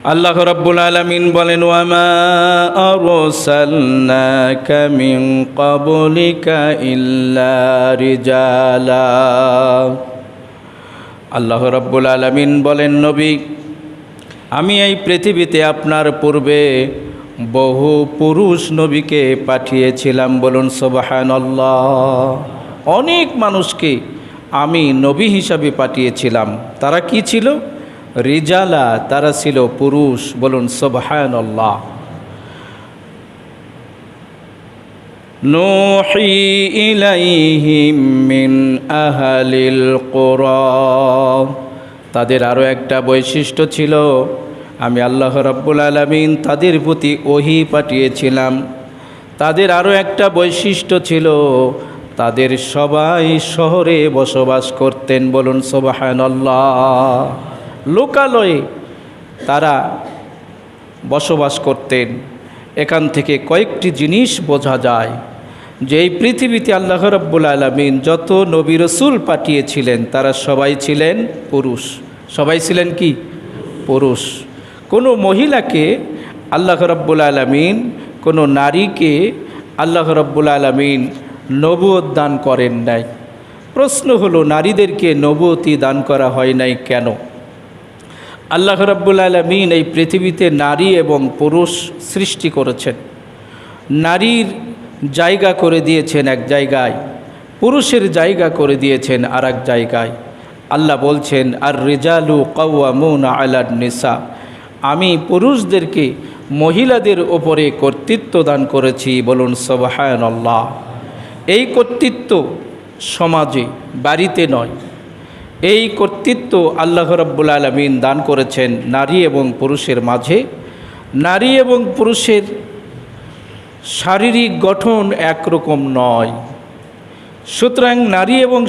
আল্লাহ রাব্বুল আলামিন বলেন, ওয়ামা আরসালনাকা মিন ক্বাবলিকা ইল্লা রিজালা। আল্লাহ রাব্বুল আলামিন বলেন, নবী, আমি এই পৃথিবীতে আপনার পূর্বে বহু পুরুষ নবীকে পাঠিয়েছিলাম। বলুন সুবহানাল্লাহ। অনেক মানুষকে আমি নবী হিসাবে পাঠিয়েছিলাম। তারা কি ছিল? রিজালা, তারা ছিল পুরুষ। বলুন সুবহানাল্লাহ। নূহি ইলাইহিম মিন আহলিল কুরা। তাদের আরও একটা বৈশিষ্ট্য ছিল, আমি আল্লাহ রাব্বুল আলামিন তাদের প্রতি ওহী পাঠিয়েছিলাম। তাদের আরও একটা বৈশিষ্ট্য ছিল, তাদের সবাই শহরে বসবাস করতেন। বলুন সুবহানাল্লাহ। লোকালয়ে তারা বসবাস করতেন। এখান থেকে কয়েকটি জিনিস বোঝা যায় যে এই পৃথিবীতে আল্লাহ রাব্বুল আলামিন যত নবী রাসূল পাঠিয়েছিলেন তারা সবাই ছিলেন পুরুষ। সবাই ছিলেন কি? পুরুষ। কোনো মহিলাকে আল্লাহ রাব্বুল আলামিন, কোনো নারীকে আল্লাহ রাব্বুল আলামিন নবুয়ত দান করেন নাই। প্রশ্ন হলো, নারীদেরকে নবুয়তি দান করা হয় নাই কেন? আল্লাহ রাব্বুল আলামিন এই পৃথিবীতে নারী এবং পুরুষ সৃষ্টি করেছেন। নারীর জায়গা করে দিয়েছেন এক জায়গায়, পুরুষের জায়গা করে দিয়েছেন আর এক জায়গায়। আল্লাহ বলছেন, আর রিজালু কাওয়ামুনা আলান নিসা। আমি পুরুষদেরকে মহিলাদের ওপরে কর্তৃত্ব দান করেছি। বলুন সুবহানাল্লাহ। এই কর্তৃত্ব সমাজে, বাড়িতে নয়। এই কর্তৃত্ব আল্লাহ রাব্বুল আলামিন দান করেছেন নারী এবং পুরুষের মাঝে। নারী এবং পুরুষের শারীরিক গঠন একরকম নয়। সুতরাং নারী এবং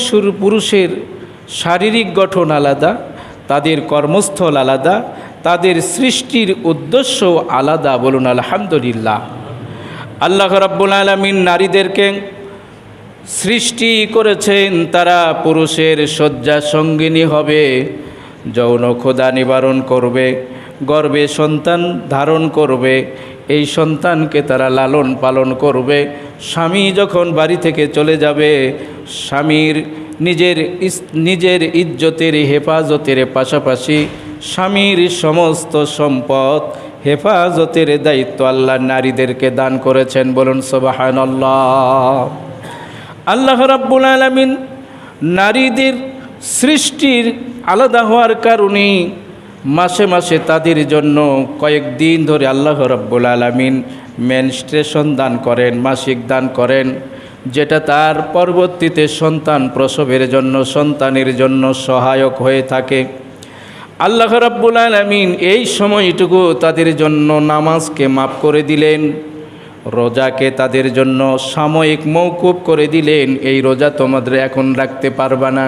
পুরুষের শারীরিক গঠন আলাদা, তাদের কর্মস্থল আলাদা, তাদের সৃষ্টির উদ্দেশ্য আলাদা। বলুন আলহামদুলিল্লাহ। আল্লাহ রাব্বুল আলামিন নারীদেরকে সৃষ্টি করেছেন, তারা পুরুষের শয্যা সঙ্গিনী হবে, যৌন ক্ষুধা নিবারণ করবে, গর্ভে সন্তান ধারণ করবে, এই সন্তানকে তারা লালন পালন করবে। স্বামী যখন বাড়ি থেকে চলে যাবে, স্বামীর নিজের ইজ্জতের হেফাজতের পাশাপাশি স্বামীর সমস্ত সম্পদ হেফাজতের দায়িত্ব আল্লাহ নারীদেরকে দান করেছেন। বলুন সুবহানাল্লাহ। আল্লাহ রাব্বুল আলামিন নারীদের সৃষ্টির আলাদা হওয়ার কারণে মাসে মাসে তাদের জন্য কয়েকদিন ধরে আল্লাহ রাব্বুল আলামিন মেনস্ট্রুয়েশন দান করেন, মাসিক দান করেন, যেটা তার পরবর্তীতে সন্তান প্রসবের জন্য, সন্তানের জন্য সহায়ক হয়ে থাকে। আল্লাহ রাব্বুল আলামিন এই সময়টুকু তাদের জন্য নামাজকে মাফ করে দিলেন, রোজাকে তাদের জন্য সাময়িক মওকুফ করে দিলেন। এই রোজা তোমাদের এখন রাখতে পারবা না,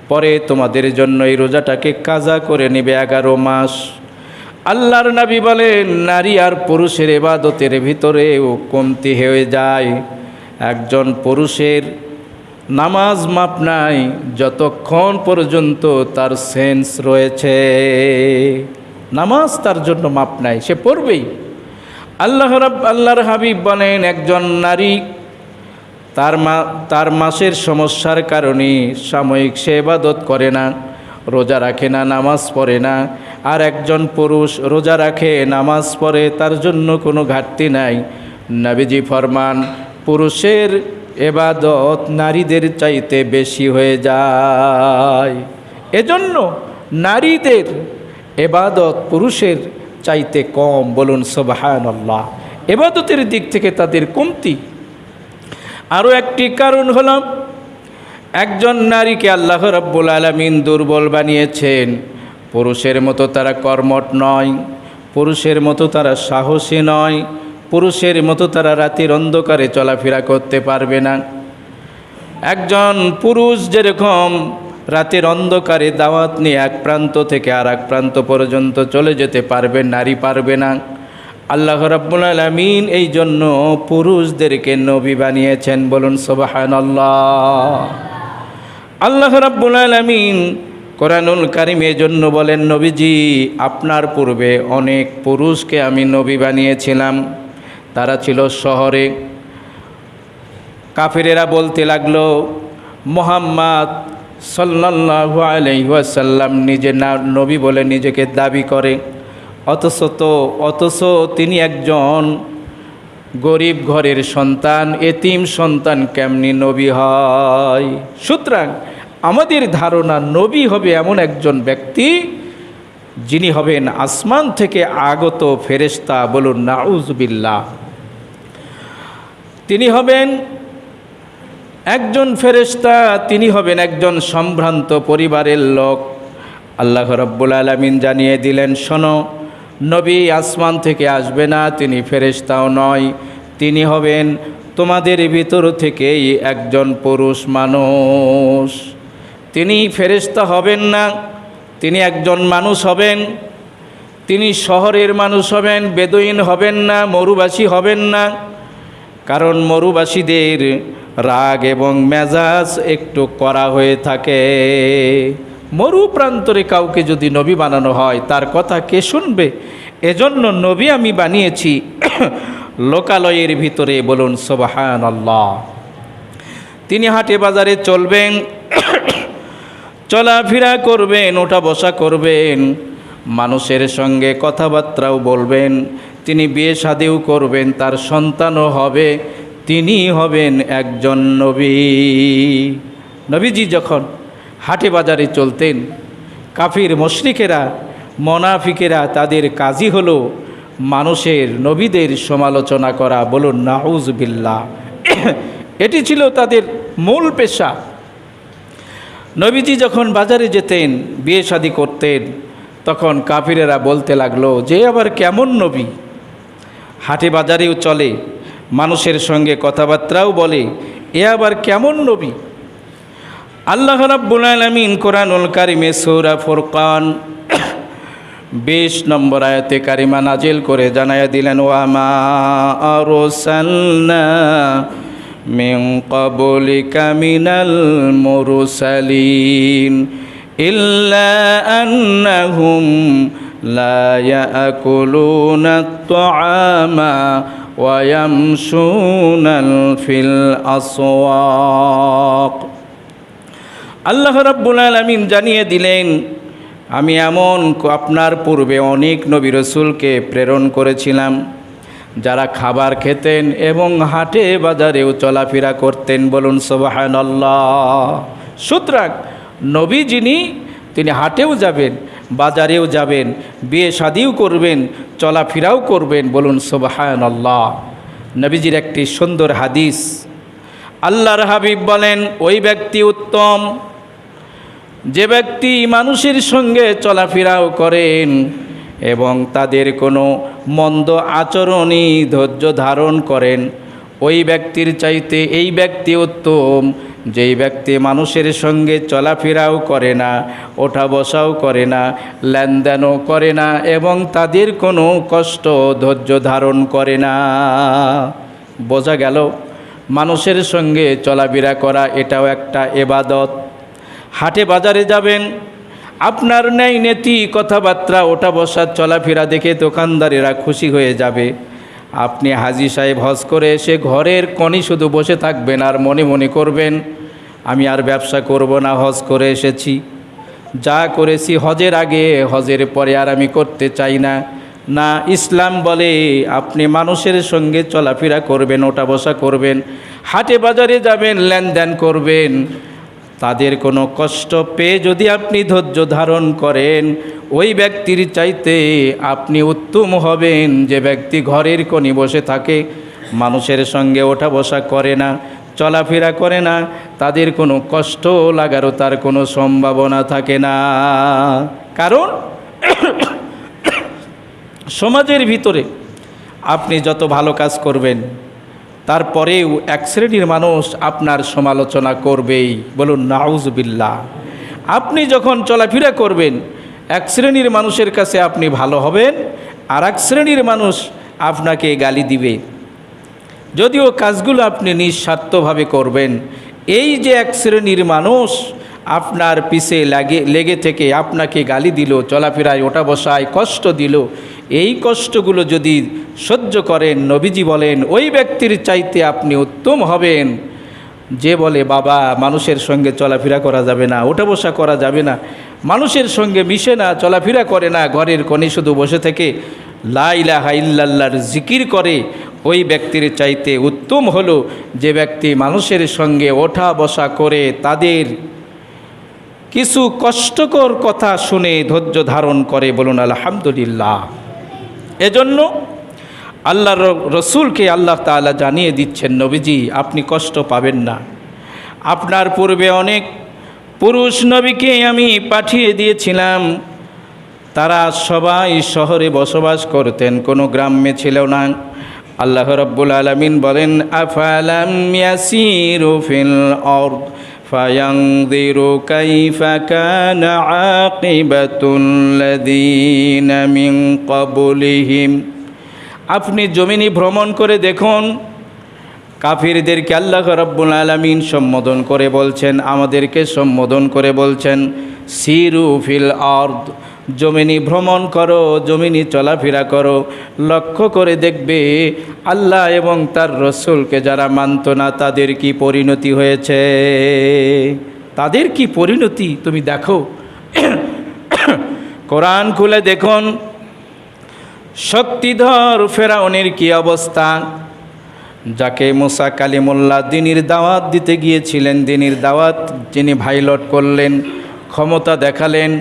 পরে তোমাদের জন্য এই রোজাটাকে কাজা করে নেবে 11 মাস। আল্লাহর নবী বলেন, নারী আর পুরুষের ইবাদতের ভিতরেও কমতি হয়ে যায়। একজন পুরুষের নামাজ মাপ নাই যতক্ষণ পর্যন্ত তার সেন্স রয়েছে। নামাজ তার জন্য মাপ নাই, সে পড়বেই। আল্লাহর হাবিব বলেন, একজন নারী তার মাসের সমস্যার কারণে সাময়িক সে ইবাদত করে না, রোজা রাখে না, নামাজ পড়ে না। আর একজন পুরুষ রোজা রাখে, নামাজ পড়ে, তার জন্য কোনো ঘাটতি নাই। নবীজি ফরমান, পুরুষের ইবাদত নারীদের চাইতে বেশি হয়ে যায়। এজন্য নারীদের ইবাদত পুরুষের চাইতে কম। বলুন সুবহানাল্লাহ। ইবাদতের দিক থেকে তাদের কমতি। আরও একটি কারণ হলো, একজন নারীকে আল্লাহ রাব্বুল আলামিন দুর্বল বানিয়েছেন। পুরুষের মতো তারা কর্মঠ নয়, পুরুষের মতো তারা সাহসী নয়, পুরুষের মতো তারা রাতের অন্ধকারে চলাফেরা করতে পারবে না। একজন পুরুষ যেরকম রাতের অন্ধকারে দাওয়াত নিয়ে এক প্রান্ত থেকে আর এক প্রান্ত পর্যন্ত চলে যেতে পারবে, নারী পারবে না। আল্লাহ রাব্বুল আলামিন এই জন্য পুরুষদেরকে নবী বানিয়েছেন। বলুন সুবহানাল্লাহ। আল্লাহ রাব্বুল আলামিন কোরআনুল কারীম এজন্য বলেন, নবীজি আপনার পূর্বে অনেক পুরুষকে আমি নবী বানিয়েছিলাম, তারা ছিল শহরে। কাফিরেরা বলতে লাগলো, মুহাম্মদ সাল্লাল্লাহু আলাইহি ওয়াসাল্লাম নিজে না নবী বলে নিজেকে দাবি করে, অথচ তিনি একজন গরিব ঘরের সন্তান, এতিম সন্তান, কেমনি নবী হয়? সুতরাং আমাদের ধারণা নবী হবে এমন একজন ব্যক্তি যিনি হবেন আসমান থেকে আগত ফেরেশতা, বলুন নাউজুবিল্লাহ। তিনি হবেন একজন ফেরেশতা, তিনি হবেন একজন সম্ভ্রান্ত পরিবারের লোক। আল্লাহ রাব্বুল আলামিন জানিয়ে দিলেন, শোনো, নবী আসমান থেকে আসবে না, তিনি ফেরেশতাও নয়, তিনি হবেন তোমাদের ভিতর থেকেই একজন পুরুষ মানুষ। তিনি ফেরেশতা হবেন না, তিনি একজন মানুষ হবেন। তিনি শহরের মানুষ হবেন, বেদুইন হবেন না, মরুবাসী হবেন না। কারণ মরুবাসীদের রাগ এবং মেজাজ একটু কড়া হয়ে থাকে। মরু প্রান্তরে কাউকে যদি নবী বানানো হয়, তার কথা কে শুনবে? এজন্য নবী আমি বানিয়েছি লোকালয়ের ভিতরে, বলুন সুবহানাল্লাহ। তিনি হাটে বাজারে চলবেন, চলাফেরা করবেন, ওঠা বসা করবেন, মানুষের সঙ্গে কথাবার্তাও বলবেন, তিনি বিয়ে শাদিও করবেন, তার সন্তানও হবে, তিনি হবেন একজন নবী। নবীজি যখন হাটে বাজারে চলতেন, কাফির মুশরিকেরা, মুনাফিকেরা, তাদের কাজই হলো মানুষের, নবীদের সমালোচনা করা, বলুন নাউজুবিল্লাহ। এটি ছিল তাদের মূল পেশা। নবীজি যখন বাজারে যেতেন, বিয়ে শাদী করতেন, তখন কাফিরেরা বলতে লাগলো যে আবার কেমন নবী, হাটে বাজারেও চলে, মানুষের সঙ্গে কথাবার্তাও বলে, এ আবার কেমন নবী? আল্লাহ রাব্বুল আলামিন কোরআনুল কারীমে সূরা ফুরকান 20 নম্বর আয়াতে কারিমা নাজিল করে জানায়া দিলেন, ওয়া মা আরসালনা মিন ক্বাবলিকা মিনাল মুরসালিন ইল্লা আন্নাহুম লা ইয়াকুলুনা আত-তাআমা ওয়া ইয়ামশুনা ফিল আসওয়াক। আল্লাহ রাব্বুল আলামিন জানিয়ে দিলেন, আমি এমন আপনার পূর্বে অনেক নবী রাসূলকে প্রেরণ করেছিলাম, যারা খাবার খেতেন এবং হাটে বাজারেও চলাফেরা করতেন, বলুন সুবহানাল্লাহ। সুতরাং নবী যিনি, তিনি হাটেও যাবেন, বাজারেও যাবেন, বিয়ে শাদিও করবেন, চলাফেরাও করবেন, বলুন সুবহানাল্লাহ। নবীজির একটি সুন্দর হাদিস, আল্লাহর হাবিব বলেন, ওই ব্যক্তি উত্তম যে ব্যক্তি মানুষের সঙ্গে চলাফেরাও করেন এবং তাদের কোনো মন্দ আচরণই ধৈর্য ধারণ করেন, ওই ব্যক্তির চাইতে এই ব্যক্তি উত্তম যেই ব্যক্তি মানুষের সঙ্গে চলাফেরাও করে না, ওঠা বসাও করে না, লেনদেনও করে না এবং তাদের কোনো কষ্ট ধৈর্য ধারণ করে না। বোঝা গেল মানুষের সঙ্গে চলাফেরা করা এটাও একটা ইবাদত। হাটে বাজারে যাবেন, আপনার ন্যায় নীতি কথাবার্তা, ওঠা বসার চলাফেরা দেখে দোকানদারেরা খুশি হয়ে যাবে। আপনি হাজী সাহেব হজ করে এসে ঘরের কোণে শুধু বসে থাকবেন আর মনে মনে করবেন, আমি আর ব্যবসা করব না, হজ করে এসেছি, যা করেছি হজের আগে, হজের পরে আর আমি করতে চাই না। না, ইসলাম বলে আপনি মানুষের সঙ্গে চলাফেরা করবেন, ওঠা বসা করবেন, হাটে বাজারে যাবেন, লেনদেন করবেন, তাদের কোনো কষ্ট পেয়ে যদি আপনি ধৈর্য ধারণ করেন, ওই ব্যক্তির চাইতে আপনি উত্তম হবেন যে ব্যক্তি ঘরের কোণে বসে থাকে, মানুষের সঙ্গে ওঠা বসা করে না, চলাফেরা করে না, তাদের কোনো কষ্ট লাগারও তার কোনো সম্ভাবনা থাকে না। কারণ সমাজের ভিতরে আপনি যত ভালো কাজ করবেন, তারপরেও এক শ্রেণীর মানুষ আপনার সমালোচনা করবেই, বলুন নাউজুবিল্লাহ। আপনি যখন চলাফেরা করবেন, এক শ্রেণীর মানুষের কাছে আপনি ভালো হবেন, আর এক শ্রেণীর মানুষ আপনাকে গালি দিবে। যদিও কাজগুলো আপনি নিঃস্বার্থভাবে করবেন, এই যে এক শ্রেণীর মানুষ আপনার পিছে লেগে থেকে আপনাকে গালি দিল, চলাফেরায় ওঠা বসায় কষ্ট দিল, এই কষ্টগুলো যদি সহ্য করেন, নবীজি বলেন ওই ব্যক্তির চাইতে আপনি উত্তম হবেন যে বলে বাবা মানুষের সঙ্গে চলাফেরা করা যাবে না, ওঠা বসা করা যাবে না, মানুষের সঙ্গে মিশে না, চলাফেরা করে না, ঘরের কোণে শুধু বসে থেকে লা ইলাহা ইল্লাল্লাহর জিকির করে, ওই ব্যক্তির চাইতে উত্তম হলো যে ব্যক্তি মানুষের সঙ্গে ওঠা বসা করে তাদের কিছু কষ্টকর কথা শুনে ধৈর্য ধারণ করে। বলুন আলহামদুলিল্লাহ। এজন্য আল্লাহর রসুলকে আল্লাহ তাআলা জানিয়ে দিচ্ছেন, নবীজি আপনি কষ্ট পাবেন না। আপনার পূর্বে অনেক পুরুষ নবীকে আমি পাঠিয়ে দিয়েছিলাম, তারা সবাই শহরে বসবাস করতেন, কোনো গ্রামে ছিল না। আল্লাহ রাব্বুল আলামিন বলেন আফালাম ইয়াসিরু ফিল আরদ ফায়ানযিরু কাইফা কানা আকিবাতুল লাযীনা মিন ক্বাবলিহিম। আপনি জমিনে ভ্রমণ করে দেখুন, কাফিরদেরকে আল্লাহ রাব্বুল আলামিন সম্বোধন করে বলছেন, আমাদেরকে সম্বোধন করে বলছেন সিরু ফিল আরদ, জমিনে ভ্রমণ করো, জমিনে চলাফেরা করো, লক্ষ্য করে দেখবে আল্লাহ এবং তার রসুলকে যারা মানত না তাদের কি পরিণতি হয়েছে, তাদের কি পরিণতি তুমি দেখো। কোরআন খুলে দেখুন শক্তিধর ফেরাউনের কি অবস্থা, যাকে মুসা কালিমুল্লাহ দ্বীনের দাওয়াত দিতে গিয়েছিলেন, দ্বীনের দাওয়াত যিনি ভাইলট করলেন, ক্ষমতা দেখালেন,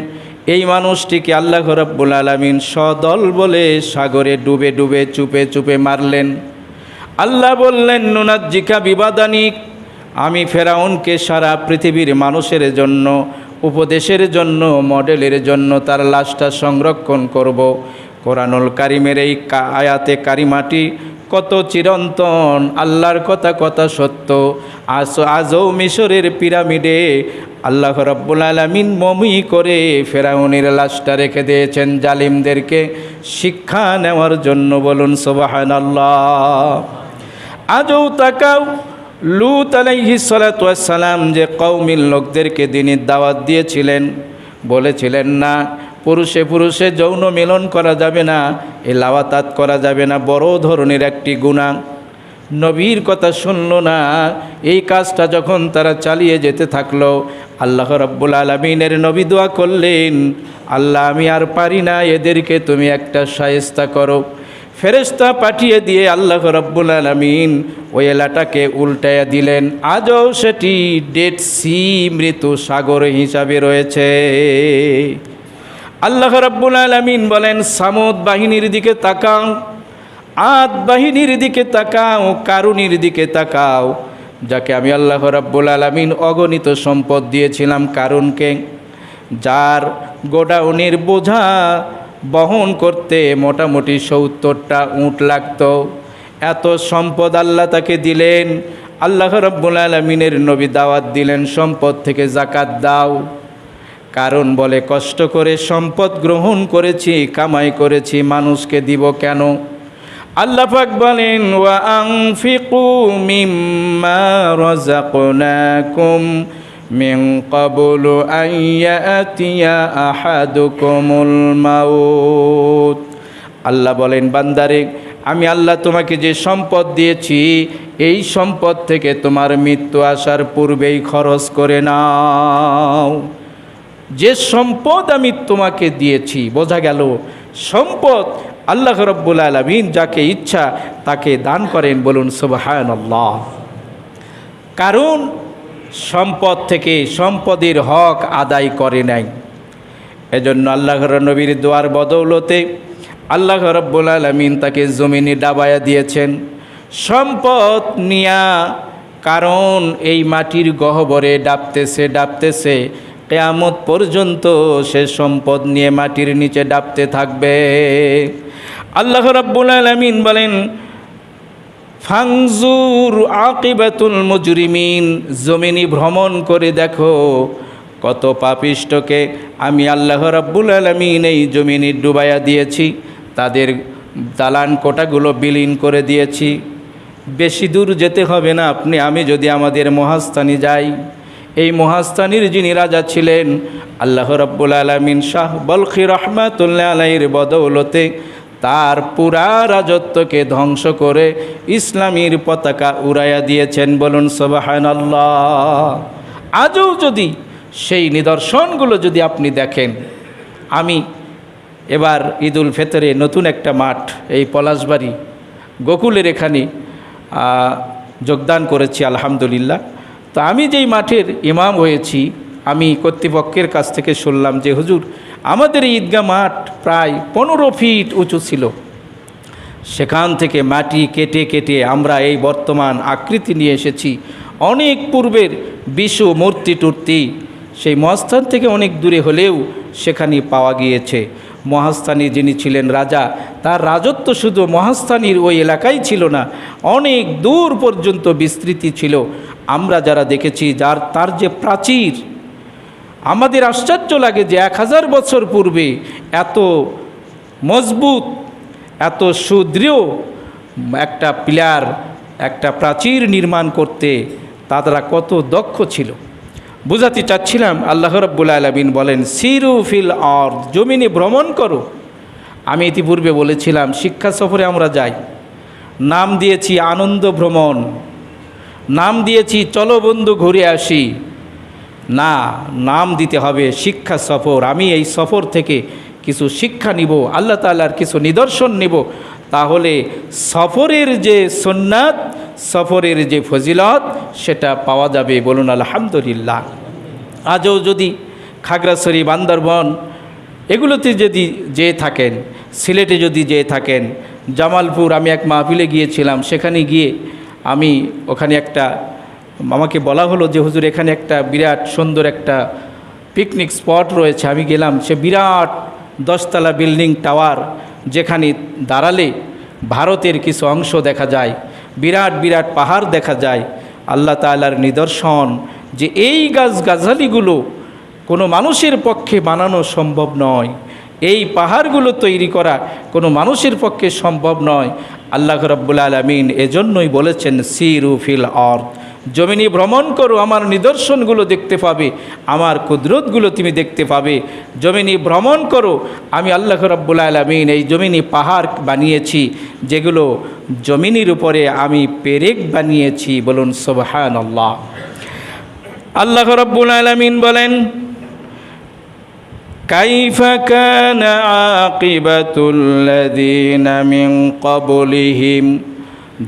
এই মানুষটিকে আল্লাহ রাব্বুল আলামিন সদল বলে সাগরে ডুবে ডুবে চুপে চুপে মারলেন। আল্লাহ বললেন নুনাজ্জিকা বিবাদানিক, আমি ফেরাউনকে সারা পৃথিবীর মানুষের জন্য, উপদেশের জন্য, মডেলের জন্য তার লাশটা সংরক্ষণ করব। কোরআনুল কারিমের এই আয়াতে কারিমাটি কত চিরন্তন, আল্লাহর কথা সত্য। আজও মিশরের পিরামিডে আল্লাহ রাব্বুল আলামিন মমি করে ফেরাউনের লাশটা রেখে দিয়েছেন জালিমদেরকে শিক্ষা নেওয়ার জন্য। বলুন সুবহানাল্লাহ। আজও তাকাও লূত আলাইহিস সালাতু ওয়াস সালাম যে কওমের লোকদেরকে দ্বীনের দাওয়াত দিয়েছিলেন, বলেছিলেন না পুরুষে পুরুষে যৌন মিলন করা যাবে না, এ লাওয়াতাত করা যাবে না, বড় ধরনের একটি গুনাহ। নবীর কথা শুনল না, এই কাজটা যখন তারা চালিয়ে যেতে থাকলো, আল্লাহ রাব্বুল আলামিনের নবী দোয়া করলেন, আল্লাহ আমি আর পারি না, এদেরকে তুমি একটা শায়েস্তা করো। ফেরেশতা পাঠিয়ে দিয়ে আল্লাহ রাব্বুল আলামিন ওই এলাকাকে উল্টাইয়া দিলেন। আজও সেটি ডেড সি, মৃত সাগর হিসাবে রয়েছে। আল্লাহ রাব্বুল আলামিন বলেন সামুদ বাহিনীর দিকে তাকাও, আদ বাহিনীর দিকে তাকাও, কারুনের দিকে তাকাও, যাকে আমি আল্লাহ রাব্বুল আলামিন অগণিত সম্পদ দিয়েছিলাম কারুনকে, যার গোডাউনের বোঝা বহন করতে মোটামুটি ৭০টা উট লাগত। এত সম্পদ আল্লাহ তাকে দিলেন। আল্লাহ রাব্বুল আলামিনের নবী দাওয়াত দিলেন সম্পদ থেকে যাকাত দাও। কারণ বলে কষ্ট করে সম্পদ গ্রহণ করেছি, কামাই করেছি, মানুষকে দিব কেন? আল্লাহ পাক বলেন ওয়া আনফিকু মিম্মা রাযাকনাকুম মিন ক্বাবলু আন ইয়াতিয়া আহাদুকুমুল মাউত। আল্লাহ বলেন বান্দারে, আমি আল্লাহ তোমাকে যে সম্পদ দিয়েছি, এই সম্পদ থেকে তোমার মৃত্যু আসার পূর্বেই খরচ করে নাও। যে সম্পদ আমি তোমাকে দিয়েছি, বোঝা গেল সম্পদ আল্লাহ রাব্বুল আলামিন যাকে ইচ্ছা তাকে দান করেন। বলুন সুবহানাল্লাহ। কারণ সম্পদ থেকে সম্পদের হক আদায় করে নাই। এজন্য আল্লাহর নবীর দোয়ার বদৌলতে আল্লাহ রাব্বুল আলামিন তাকে জমিনে ডাবায়া দিয়েছেন সম্পদ নিয়া। কারণ এই মাটির গহ্বরে ডাবতেছে কিয়ামত পর্যন্ত সে সম্পদ নিয়ে মাটির নিচে ডাবতে থাকবে। আল্লাহ রাব্বুল আলামিন বলেন ফাংজুর আকিবাতুল মুজরিমিন, জমিনে ভ্রমণ করে দেখো কত পাপিষ্ঠকে আমি আল্লাহ রাব্বুল আলামিন এই জমিনে ডুবাইয়া দিয়েছি, তাদের দালান কোটাগুলো বিলীন করে দিয়েছি। বেশি দূর যেতে হবে না, আমি যদি আমাদের মহাস্থানে যাই, এই মহাস্থানীর যিনি রাজা ছিলেন আল্লাহ রাব্বুল আলামিন শাহ বলখি রহমাতুল্লাহ আলাইহির বদৌলতে তার পুরা রাজত্বকে ধ্বংস করে ইসলামীর পতাকা উড়াইয়া দিয়েছেন। বলুন সুবহানাল্লাহ। আজও যদি সেই নিদর্শনগুলো যদি আপনি দেখেন, আমি এবার ঈদুল ফিতরে নতুন একটা মাঠ এই পলাশবাড়ি গোকুলের এখানে যোগদান করেছি আলহামদুলিল্লাহ। তো আমি যেই মাঠের ইমাম হয়েছি, আমি কর্তৃপক্ষের কাছ থেকে শুনলাম যে হুজুর আমাদের এই ঈদগাহ মাঠ প্রায় 15 ফিট উঁচু ছিল, সেখান থেকে মাটি কেটে কেটে আমরা এই বর্তমান আকৃতি নিয়ে এসেছি। অনেক পূর্বের বিশু মূর্তি টূর্তি সেই মহাস্থান থেকে অনেক দূরে হলেও সেখানে পাওয়া গিয়েছে। মহাস্থানী যিনি ছিলেন রাজা, তার রাজত্ব শুধু মহাস্থানীর ওই এলাকায় ছিল না, অনেক দূর পর্যন্ত বিস্তৃতি ছিল। আমরা যারা দেখেছি তার যে প্রাচীর, আমাদের আশ্চর্য লাগে যে 1000 বছর পূর্বে এত মজবুত, এত সুদৃঢ় একটা পিলার, একটা প্রাচীর নির্মাণ করতে তারা কত দক্ষ ছিল। বুঝাতে চাচ্ছিলাম, আল্লাহ রাব্বুল আলামিন বলেন সিরু ফিল আরদ, জমিনে ভ্রমণ করো। আমি ইতিপূর্বে বলেছিলাম শিক্ষা সফরে আমরা যাই, নাম দিয়েছি আনন্দ ভ্রমণ, নাম দিয়েছি চলো বন্ধু ঘুরে আসি। না, নাম দিতে হবে শিক্ষা সফর। আমি এই সফর থেকে কিছু শিক্ষা নিব, আল্লাহ তাআলার কিছু নিদর্শন নিব, তাহলে সফরের যে সুন্নাত, সফরের যে ফজিলত সেটা পাওয়া যাবে। বলুন আলহামদুলিল্লাহ। আজও যদি খাগড়াছড়ি, বান্দরবন এগুলোতে যদি যেয়ে থাকেন, সিলেটে যদি যেয়ে থাকেন, জামালপুর আমি এক মাহফিলে গিয়েছিলাম, সেখানে গিয়ে আমি ওখানে আমাকে বলা হলো যে হুজুর এখানে একটা বিরাট সুন্দর একটা পিকনিক স্পট রয়েছে। আমি গেলাম, সে বিরাট 10 তলা বিল্ডিং টাওয়ার, যেখানে দাঁড়ালে ভারতের কিছু অংশ দেখা যায়, বিরাট বিরাট পাহাড় দেখা যায়। আল্লাহ তাআলার নিদর্শন যে এই গাছগাছালিগুলো কোনো মানুষের পক্ষে বানানো সম্ভব নয়, এই পাহাড়গুলো তৈরি করা কোনো মানুষের পক্ষে সম্ভব নয়। আল্লাহ রাব্বুল আলামিন এজন্যই বলেছেন সিরু ফিল আরদ, জমিনে ভ্রমণ করো, আমার নিদর্শনগুলো দেখতে পাবে, আমার কুদরতগুলো তুমি দেখতে পাবে। জমিনে ভ্রমণ করো, আমি আল্লাহ রাব্বুল আলামিন এই জমিনে পাহাড় বানিয়েছি, যেগুলো জমিনের উপরে আমি পেরেক বানিয়েছি। বলুন সুবহানাল্লাহ। আল্লাহ রাব্বুল আলামিন বলেন কাইফা কানা আকিবাতুল লাযিনা মিন ক্বাবলিহিম,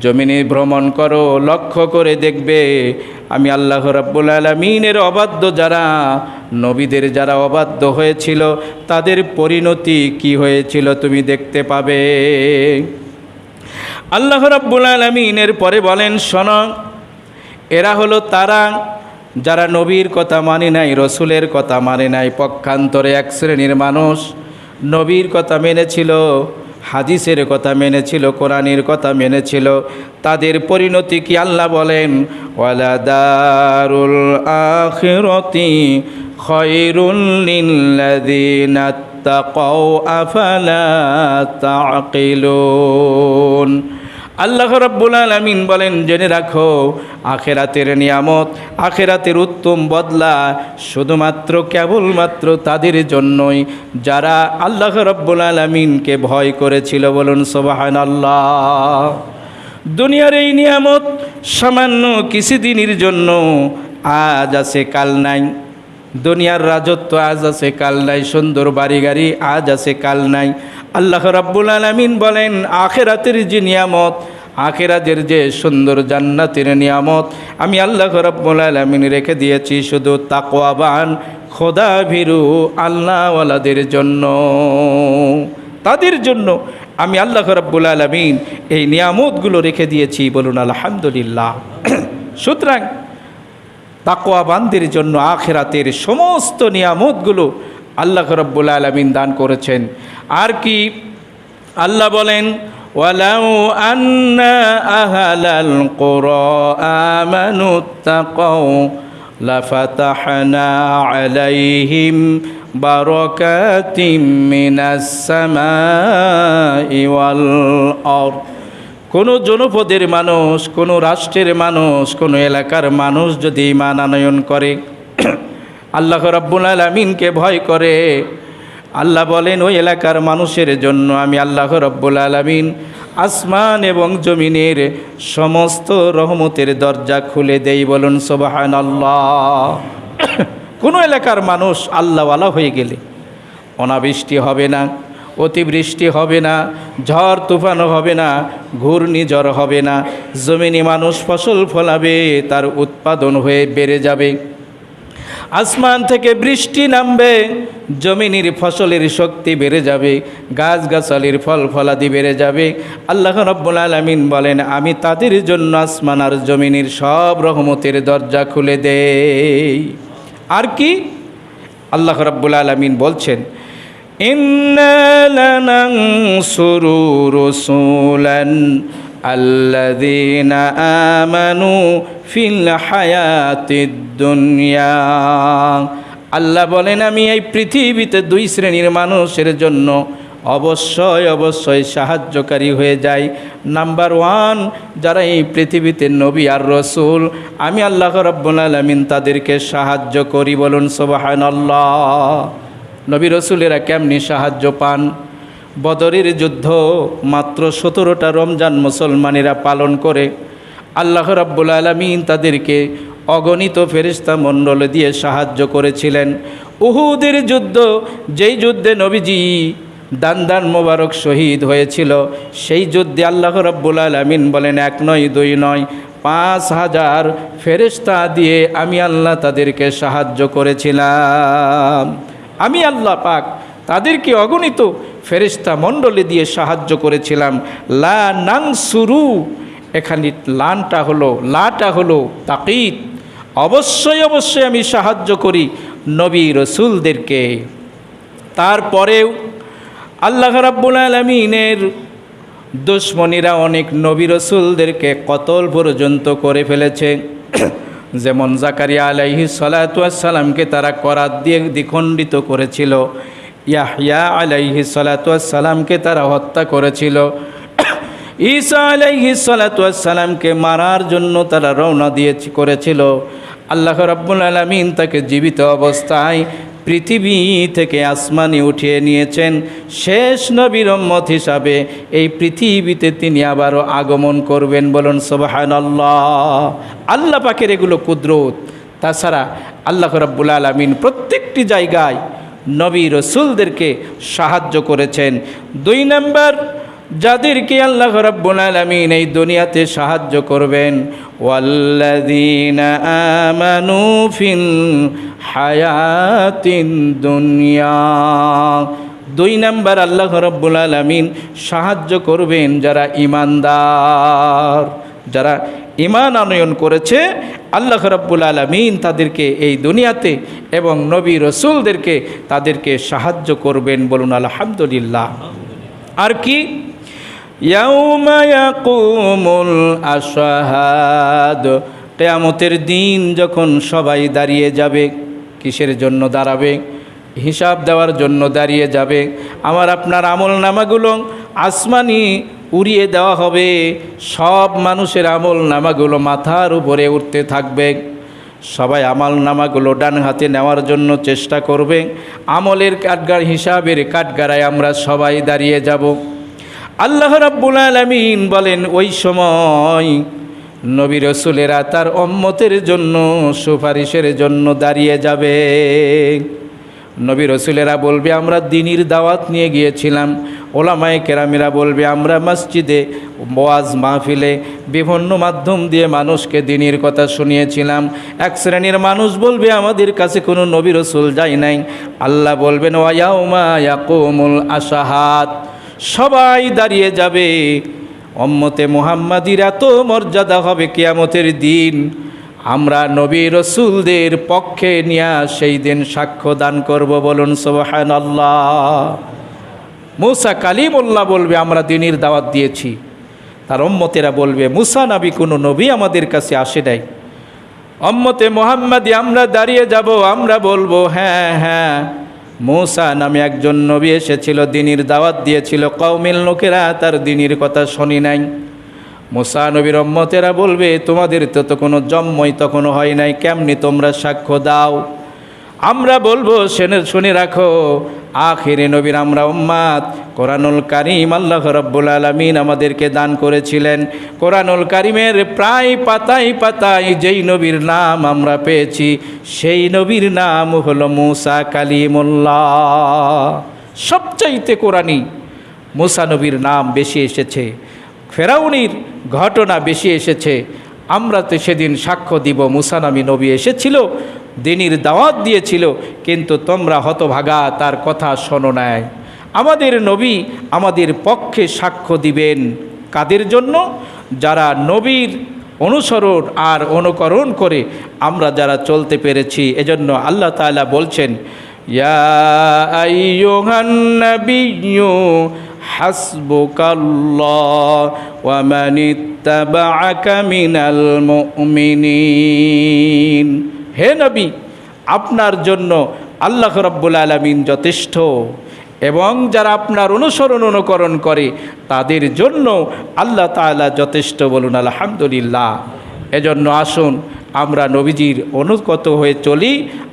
জমিনে ভ্রমণ করো, লক্ষ্য করে দেখবে আমি আল্লাহ রাব্বুল আলামিনের অবাধ্য যারা, নবীদের যারা অবাধ্য হয়েছিল তাদের পরিণতি কি হয়েছিল তুমি দেখতে পাবে। আল্লাহ রাব্বুল আলামিনের পরে বলেন শোনো, এরা হলো তারা যারা নবীর কথা মানে নাই, রসুলের কথা মানে নাই, পক্ষান্তরে এক শ্রেণীর মানুষ নবীর কথা মেনেছিল, হাদিসের কথা মেনেছিল, কোরআনের কথা মেনেছিল। তাদের পরিণতি কি আল্লাহ বলেন ওয়ালাদারুল আখিরাতি খায়রুল লিল্লাযিনা তাকাও আফালা তাকিলুন। আল্লাহ রাব্বুল আলামিন বলেন জেনে রাখো, আখেরাতের নিয়ামত, আখেরাতের উত্তম বদলা শুধুমাত্র কেবলমাত্র তাদের জন্যই যারা আল্লাহ রাব্বুল আলামিনকে ভয় করেছিল। বলুন সুবহানাল্লাহ। দুনিয়ার এই নিয়ামত সামান্য কিছুদিনের জন্য, আজ আছে কাল নাই। দুনিয়ার রাজত্ব আজ আছে কাল নাই, সুন্দর বাড়ি গাড়ি আজ আছে কাল নাই। আল্লাহ রাব্বুল আলামিন বলেন আখেরাতের যে নিয়ামত, আখেরাতের যে সুন্দর জান্নাতের নিয়ামত আমি আল্লাহ রাব্বুল আলামিন রেখে দিয়েছি শুধু তাকওয়াবান, খোদা ভীরু আল্লাহওয়ালাদের জন্য। তাদের জন্য আমি আল্লাহ রাব্বুল আলামিন এই নিয়ামতগুলো রেখে দিয়েছি। বলুন আলহামদুলিল্লাহ। সুতরাং তাকওয়াবানদের জন্য আখেরাতের সমস্ত নিয়ামতগুলো আল্লাহ রাব্বুল আলামিন দান করেছেন। আর কি আল্লাহ বলেন ওয়ালাউ আন্না আহলাল কুরা আমানুত্তাকাউ লাফাতাহনা আলাইহিম বারাকাতিম মিনাস সামাই ওয়াল আরদ। কোনো জনপদের মানুষ, কোনো রাষ্ট্রের মানুষ, কোনো এলাকার মানুষ যদি ঈমান আনয়ন করে, আল্লাহ রাব্বুল আলামিনকে ভয় করে, আল্লাহ বলেন ওই এলাকার মানুষের জন্য আমি আল্লাহ রাব্বুল আলামিন আসমান এবং জমিনের সমস্ত রহমতের দরজা খুলে দেই। বলুন সুবহানাল্লাহ। কোনো এলাকার মানুষ আল্লাহওয়ালা হয়ে গেলে অনাবৃষ্টি হবে না, অতিবৃষ্টি হবে না, ঝড় তুফানও হবে না, ঘূর্ণিঝড় হবে না, জমিনে মানুষ ফসল ফলাবে, তার উৎপাদন হয়ে বেড়ে যাবে, আসমান থেকে বৃষ্টি নামবে, জমিনের ফসলের শক্তি বেড়ে যাবে, গাছগাছালির ফল ফলাদি বেড়ে যাবে। আল্লাহ রাব্বুল আলামিন বলেন আমি তাদের জন্য আসমান আর জমিনের সব রহমতের দরজা খুলে দেই। আর কি আল্লাহ রাব্বুল আলামিন বলছেন, ইন্না লানানসুরু রুসুলান আল্লাযীনা আমানু ফিল হায়াতিদ দুনিয়া। আল্লাহ বলেন আমি এই পৃথিবীতে দুই শ্রেণীর মানুষের জন্য অবশ্যই অবশ্যই সাহায্যকারী হয়ে যাই। নাম্বার ওয়ান, যারা এই পৃথিবীতে নবী আর রসুল, আমি আল্লাহ রাব্বুল আলামিন তাদেরকে সাহায্য করি। বলুন সুবহানাল্লাহ। নবী রসুলেরা কেমনি সাহায্য পান? বদরের যুদ্ধ মাত্র 17টা রমজান মুসলমানেরা পালন করে আল্লাহ রাব্বুল আলামিন তাদেরকে অগণিত ফেরেশতা মণ্ডল দিয়ে সাহায্য করেছিলেন। উহুদের যুদ্ধ, যেই যুদ্ধে নবীজি দান মোবারক শহীদ হয়েছিল, সেই যুদ্ধে আল্লাহ রাব্বুল আলামিন বলেন 1 নয় 2 নয় 5000 ফেরেশতা দিয়ে আমি আল্লাহ তাদেরকে সাহায্য করেছিলাম। আমি আল্লাহ পাক তাদেরকে অগণিত ফেরেশতা মণ্ডলী দিয়ে সাহায্য করেছিলাম। লা নানসুরু, এখানে লাটা হলো তাকিদ, অবশ্যই অবশ্যই আমি সাহায্য করি নবী রসুলদেরকে। তারপরেও আল্লাহ রাব্বুল আলামিনের দুশমনীরা অনেক নবী রসুলদেরকে কতল পর্যন্ত করে ফেলেছে। যেমন জাকারিয়া আলাইহিস সালাতু ওয়াস সালামকে তারা করাত দিয়ে দ্বিখণ্ডিত করেছিল, ইয়াহইয়া আলাইহিস সালাতু ওয়াস সালামকে তারা হত্যা করেছিল, ঈসা আলাইহিস সালাতু ওয়াস সালামকে মারার জন্য তারা রওনা করেছিল। আল্লাহ রাব্বুল আলামিন তাকে জীবিত অবস্থায় পৃথিবী থেকে আসমানে উঠিয়ে নিয়েছেন। শেষ নবীর উম্মত হিসাবে এই পৃথিবীতে তিনি আবারও আগমন করবেন। বলুন সুবহানাল্লাহ। আল্লাহ পাকের এগুলো কুদরত। তাছাড়া আল্লাহ রাব্বুল আলামিন প্রত্যেকটি জায়গায় নবী রসুলদেরকে সাহায্য করেছেন। 2 নম্বর, যাদেরকে আল্লাহ রাব্বুল আলামিন এই দুনিয়াতে সাহায্য করবেন, ওয়াল্লাযীনা আমানু ফিল হায়াতিন দুনিয়া। 2 নম্বর, আল্লাহ রাব্বুল আলামিন সাহায্য করবেন যারা ঈমানদার, যারা ঈমান আনয়ন করেছে, আল্লাহ রাব্বুল আলামিন তাদেরকে এই দুনিয়াতে এবং নবী রসুলদেরকে তাদেরকে সাহায্য করবেন। বলুন আলহামদুলিল্লাহ। আর কি, ইয়াউমা ইয়াকুমুল আশহাদ, কিয়ামতের দিন যখন সবাই দাঁড়িয়ে যাবে। কিসের জন্য দাঁড়াবে? হিসাব দেওয়ার জন্য দাঁড়িয়ে যাবে। আমার আপনার আমল নামাগুলো আসমানি উড়িয়ে দেওয়া হবে। সব মানুষের আমল নামাগুলো মাথার উপরে উঠতে থাকবে। সবাই আমল নামাগুলো ডান হাতে নেওয়ার জন্য চেষ্টা করবে। আমলের কাঠগড়, হিসাবের কাঠগড়ায় আমরা সবাই দাঁড়িয়ে যাব। আল্লাহ রাব্বুল আলামিন বলেন ওই সময় নবী রসুলেরা তার উম্মতের জন্য সুপারিশের জন্য দাঁড়িয়ে যাবে। নবী রসুলেরা বলবে আমরা দ্বীনের দাওয়াত নিয়ে গিয়েছিলাম। ওলামায়ে কেরামেরা বলবে আমরা মসজিদে, ওয়াজ মাহফিলে, বিভিন্ন মাধ্যম দিয়ে মানুষকে দ্বীনের কথা শুনিয়েছিলাম। এক শ্রেণীর মানুষ বলবে আমাদের কাছে কোনো নবী রসুল যায় নাই। আল্লাহ বলবেন ওয়া ইয়াউমা ইয়াকুমুল আশহাদ, সবাই দাঁড়িয়ে যাবে। উম্মতে মুহাম্মাদির এত মর্যাদা হবে কিয়ামতের দিন, আমরা নবী রসুলদের পক্ষে নিয়ে সেই দিন সাক্ষ্য দান করব। বলুন সুবহানাল্লাহ। মুসা কালিমুল্লাহ বলবে আমরা দ্বীনের দাওয়াত দিয়েছি। তার উম্মতেরা বলবে মুসা নবী কোনো নবী আমাদের কাছে আসে নাই। উম্মতে মুহাম্মাদি আমরা দাঁড়িয়ে যাব, আমরা বলবো হ্যাঁ হ্যাঁ, মুসা নামে একজন নবী এসেছিল, দ্বীনের দাওয়াত দিয়েছিল, কওমের লোকেরা তার দ্বীনের কথা শুনি নাই। মুসা নবীর উম্মতেরা বলবে, তোমাদের তো কোনো জন্মই তখনও হয় নাই, কেমনি তোমরা সাক্ষ্য দাও? আমরা বলবো, শুনে রাখো, আখিরে নবীর আমরা উম্মাত। কোরআনুল কারীম আল্লাহ রাব্বুল আলামিন আমাদেরকে দান করেছিলেন। কোরআনুল কারীমের প্রায় পাতায় পাতায় যেই নবীর নাম আমরা পেয়েছি, সেই নবীর নাম হলো মুসা কালিমুল্লাহ। সবচাইতে কোরআনই মুসা নবীর নাম বেশি এসেছে, ফেরাউনির ঘটনা বেশি এসেছে। আমরা তো সেদিন সাক্ষ্য দিব, মুসা নামী নবী এসেছিল, দিনের দাওয়াত দিয়েছিল, কিন্তু তোমরা হতভাগা তার কথা শোনো নাই। আমাদের নবী আমাদের পক্ষে সাক্ষ্য দিবেন কাদের জন্য? যারা নবীর অনুসরণ আর অনুকরণ করে আমরা যারা চলতে পেরেছি। এজন্য আল্লাহ তাআলা বলছেন, ইয়া আইয়ুহান নাবিয়্যু হাসবুকাল্লাহ ওয়া মানিত্তাবা'আকা মিনাল মুমিনিন। হে নবী, আপনার জন্য আল্লাহ রাব্বুল আলামিন যথেষ্ট, এবং যারা আপনার অনুকরণ করে তাদের জন্য আল্লাহ তাআলা যথেষ্ট। বলুন আলহামদুলিল্লাহ। এজন্য আসুন আমরা নবীজির অনুগত হয়ে চলি,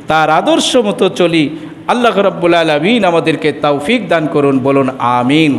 তার আদর্শ মতো চলি। আল্লাহ রাব্বুল আলামিন আমাদেরকে তৌফিক দান করুন। বলুন আমিন।